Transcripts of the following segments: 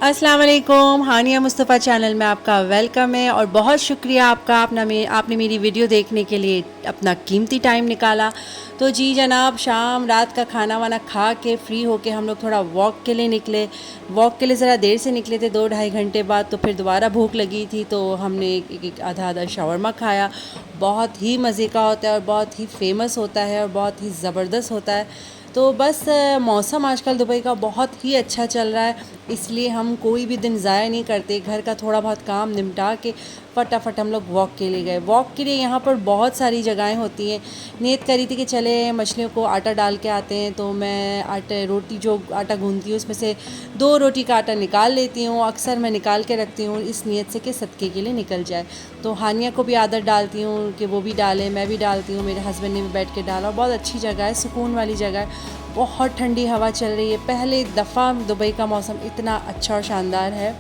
अस्सलाम वालेकुम, हानिया मुस्तफ़ा चैनल में आपका वेलकम है और बहुत शुक्रिया आपका आपने मेरी वीडियो देखने के लिए अपना कीमती टाइम निकाला। तो जी जनाब, शाम रात का खाना वाना खा के फ्री होके हम लोग थोड़ा वॉक के लिए निकले। वॉक के लिए ज़रा देर से निकले थे, 2-2.5 घंटे बाद। तो फिर दोबारा भूख लगी थी तो हमने एक आधा आधा शावरमा खाया। बहुत ही मज़े का होता है और बहुत ही फेमस होता है और बहुत ही ज़बरदस्त होता है। तो बस मौसम आजकल दुबई का बहुत ही अच्छा चल रहा है, इसलिए हम कोई भी दिन ज़ाया नहीं करते। घर का थोड़ा बहुत काम निपटा के फटाफट हम लोग वॉक के लिए गए। वॉक के लिए यहाँ पर बहुत सारी जगहें होती हैं। नियत करी थी कि चले मछलियों को आटा डाल के आते हैं, तो मैं रोटी जो आटा गूँधती हूँ उसमें से 2 रोटी का आटा निकाल लेती हूँ। अक्सर मैं निकाल के रखती हूँ इस नीयत से कि सदक़े के लिए निकल जाए। तो हानिया को भी आदत डालती हूँ कि वो भी डालें, मैं भी डालती हूँ, मेरे हस्बैंड ने भी बैठ के डाला। और बहुत अच्छी जगह है, सुकून वाली जगह है, बहुत ठंडी हवा चल रही है। पहले दफ़ा दुबई का मौसम इतना अच्छा और शानदार है।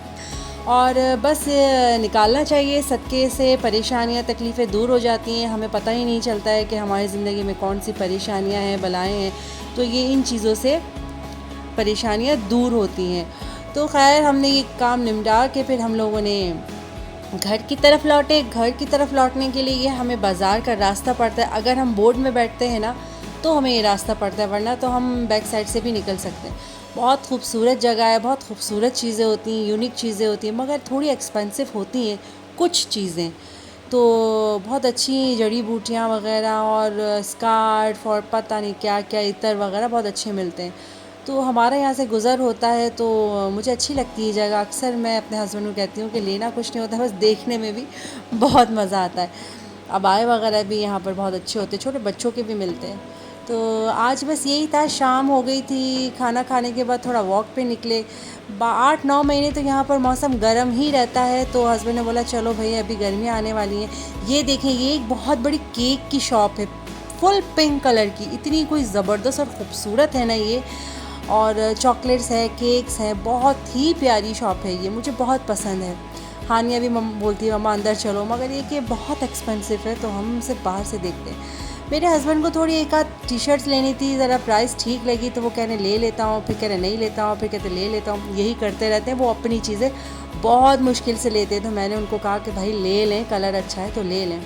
और बस निकालना चाहिए सदक़े से, परेशानियाँ तकलीफ़ें दूर हो जाती हैं। हमें पता ही नहीं चलता है कि हमारी ज़िंदगी में कौन सी परेशानियाँ हैं, बलाएँ हैं, तो ये इन चीज़ों से परेशानियाँ दूर होती हैं। तो खैर हमने ये काम निपटा के फिर हम लोगों ने घर की तरफ लौटे। घर की तरफ लौटने के लिए ये हमें बाज़ार का रास्ता पड़ता है। अगर हम बोर्ड में बैठते हैं ना तो हमें ये रास्ता पड़ता है, वरना तो हम बैक साइड से भी निकल सकते हैं। बहुत खूबसूरत जगह है, बहुत खूबसूरत चीज़ें होती हैं, यूनिक चीज़ें होती हैं, मगर थोड़ी एक्सपेंसिव होती हैं कुछ चीज़ें। तो बहुत अच्छी जड़ी बूटियाँ वग़ैरह और स्कार्फ और पता नहीं क्या क्या इत्र वग़ैरह बहुत अच्छे मिलते हैं। तो हमारे यहाँ से गुज़र होता है तो मुझे अच्छी लगती है जगह। अक्सर मैं अपने हस्बैंड को कहती हूँ कि लेना कुछ नहीं होता, बस देखने में भी बहुत मज़ा आता है। अबाए वग़ैरह भी यहाँ पर बहुत अच्छे होते हैं, छोटे बच्चों के भी मिलते हैं। तो आज बस यही था, शाम हो गई थी, खाना खाने के बाद थोड़ा वॉक पे निकले। 8-9 महीने तो यहाँ पर मौसम गर्म ही रहता है, तो हस्बैंड ने बोला चलो भई अभी गर्मियाँ आने वाली हैं। ये देखें, ये एक बहुत बड़ी केक की शॉप है, फुल पिंक कलर की, इतनी कोई ज़बरदस्त और ख़ूबसूरत है ना ये। और चॉकलेट्स है, केक्स हैं, बहुत ही प्यारी शॉप है ये, मुझे बहुत पसंद है। हानिया भी बोलती है मम्मा अंदर चलो, मगर ये कि बहुत एक्सपेंसिव है तो हम सिर्फ बाहर से देखते हैं। मेरे हस्बैंड को थोड़ी एक आध टी शर्ट्स लेनी थी, ज़रा प्राइस ठीक लगी तो वो कह रहे ले लेता हूँ, फिर कह रहे नहीं लेता हूँ, फिर कहते ले लेता हूँ, यही करते रहते हैं। वो अपनी चीज़ें बहुत मुश्किल से लेते हैं, तो मैंने उनको कहा कि भाई ले लें, कलर अच्छा है तो ले लें।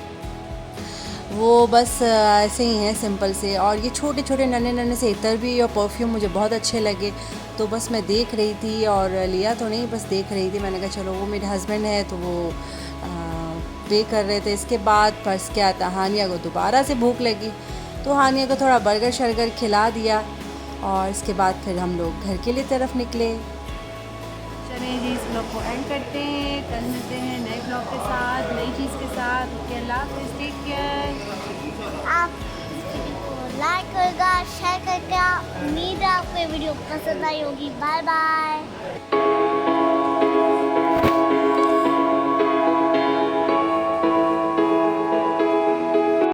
वो बस ऐसे ही हैं सिंपल से। और ये छोटे छोटे नन्हे नन्हे से इत्र भी और परफ्यूम मुझे बहुत अच्छे लगे, तो बस मैं देख रही थी और लिया तो नहीं, बस देख रही थी। मैंने कहा चलो, वो मेरे हस्बैंड है तो वो पे कर रहे थे। इसके बाद पर्स क्या था, हानिया को दोबारा से भूख लगी तो हानिया को थोड़ा बर्गर शर्गर खिला दिया और इसके बाद फिर हम लोग घर के लिए तरफ निकले। चलिए जी, इस ब्लॉग को एंड करते हैं, कल मिलते हैं नए ब्लॉग के साथ, नई चीज़ के साथ। ओके, अल्लाह हाफ़िज़, टेक केयर। आप इस वीडियो को लाइक करेगा, शेयर करेगा। उम्मीद है आपको ये वीडियो पसंद आई होगी। Bye bye.